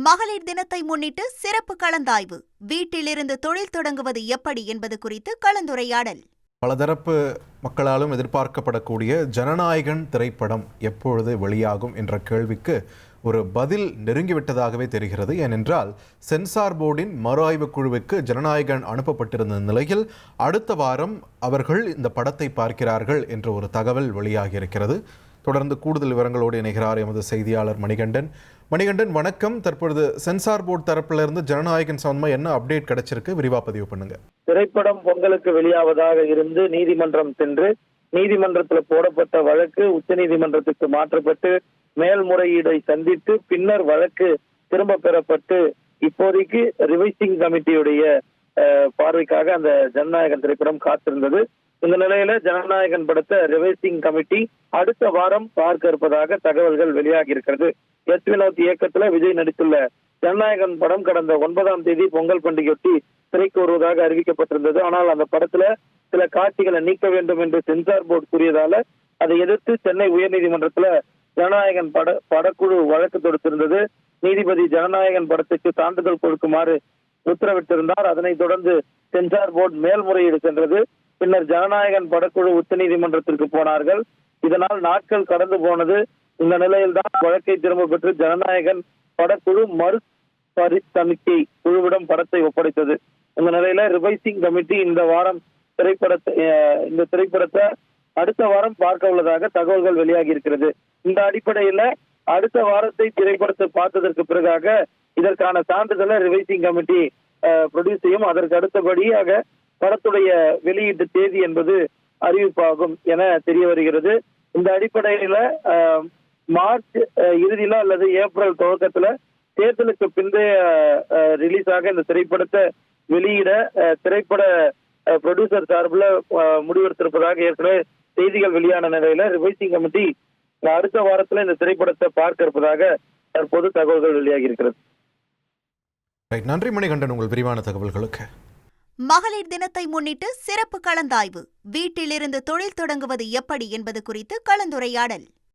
மகளிர் தினத்தை முன்னிட்டு சிறப்பு கலந்தாய்வு. வீட்டிலிருந்து தொழில் தொடங்குவது எப்படி என்பது குறித்து கலந்துரையாடல். பலதரப்பு மக்களாலும் எதிர்பார்க்கப்படக்கூடிய ஜனநாயகன் திரைப்படம் எப்பொழுது வெளியாகும் என்ற கேள்விக்கு ஒரு பதில் நெருங்கிவிட்டதாகவே தெரிகிறது. ஏனென்றால் சென்சார் போர்டின் மறு ஆய்வு குழுவுக்கு ஜனநாயகன் அனுப்பப்பட்டிருந்த நிலையில் அடுத்த வாரம் அவர்கள் இந்த படத்தை பார்க்கிறார்கள் என்ற ஒரு தகவல் வெளியாகியிருக்கிறது. தொடர்ந்து கூடுதல் விவரங்களோடு இணைகிறார் எமது செய்தியாளர் மணிகண்டன். மணிகண்டன், வணக்கம். தற்பொழுது சென்சார் போர்டு தரப்பிலிருந்து ஜனநாயகன் சம்பந்தமா என்ன அப்டேட் கிடைச்சிருக்கு? விரிவா பதிவு பண்ணுங்க. திரைப்படம் பொங்கலுக்கு வெளியாவதாக இருந்து நீதிமன்றம் சென்று நீதிமன்றத்தில் போடப்பட்ட வழக்கு உச்சநீதிமன்றத்துக்கு மாற்றப்பட்டு மேல்முறையீடை சந்தித்து பின்னர் வழக்கு திரும்ப பெறப்பட்டு இப்போதைக்கு ரிவைசிங் கமிட்டியுடைய பார்வைக்காக அந்த ஜனநாயகன் திரைப்படம் காத்திருந்தது. இந்த நிலையில ஜனநாயகன் படத்தை ரிவைசிங் கமிட்டி அடுத்த வாரம் பார்க்க இருப்பதாக தகவல்கள் வெளியாகி இருக்கிறது. எஸ் வினோத் இயக்கத்துல விஜய் நடித்துள்ள ஜனநாயகன் படம் கடந்த 9ஆம் தேதி பொங்கல் பண்டிகையொட்டி திரைக்கு வருவதாக அறிவிக்கப்பட்டிருந்தது. ஆனால் அந்த படத்துல சில காட்சிகளை நீக்க வேண்டும் என்று சென்சார் போர்டு கூறியதால அதை எதிர்த்து சென்னை உயர்நீதிமன்றத்துல ஜனநாயகன் படக்குழு வழக்கு தொடுத்திருந்தது. நீதிபதி ஜனநாயகன் படத்துக்கு சான்றிதழ் கொடுக்குமாறு உத்தரவிட்டிருந்தார். அதனைத் தொடர்ந்து சென்சார் போர்டு மேல்முறையீடு சென்றது. பின்னர் ஜனநாயகன் படக்குழு உச்சநீதிமன்றத்திற்கு போனார்கள். இதனால் நாட்கள் கடந்து போனது. இந்த நிலையில்தான் வழக்கை திரும்ப பெற்று ஜனநாயகன் படக்குழு மறு தணிக்கை குழுவிடம் படத்தை ஒப்படைத்தது. இந்த நிலையில ரிவைசிங் கமிட்டி இந்த திரைப்படத்தை அடுத்த வாரம் பார்க்க உள்ளதாக தகவல்கள் வெளியாகி இருக்கிறது. இந்த அடிப்படையில அடுத்த வாரத்தை திரைப்படத்தை பார்த்ததற்கு பிறகாக இதற்கான சான்றிதழை ரிவைசிங் கமிட்டி ப்ரொடியூஸ் செய்யும். அதற்கு அடுத்தபடியாக படத்துடைய வெளியீட்டு தேதி என்பது அறிவிப்பாகும் என தெரிய வருகிறது. இந்த அடிப்படையில மார்ச் இறுதியில அல்லது ஏப்ரல் துவக்கத்துல தேர்தலுக்கு பிந்தைய ரிலீஸ் ஆக இந்த திரைப்படத்தை வெளியிட திரைப்பட ப்ரொடியூசர் சார்பில் முடிவெடுத்திருப்பதாக ஏற்கனவே செய்திகள் வெளியான நிலையில ரிவைசிங் கமிட்டி அடுத்த வாரத்துல இந்த திரைப்படத்தை பார்க்க இருப்பதாக தற்போது தகவல்கள் வெளியாகி இருக்கிறது. நன்றி மணிகண்டன், உங்கள் விரிவான தகவல்களுக்கு. மகளிர் தினத்தை முன்னிட்டு சிறப்பு கலந்தாய்வு. வீட்டிலிருந்து தொழில் தொடங்குவது எப்படி என்பது குறித்து கலந்துரையாடல்.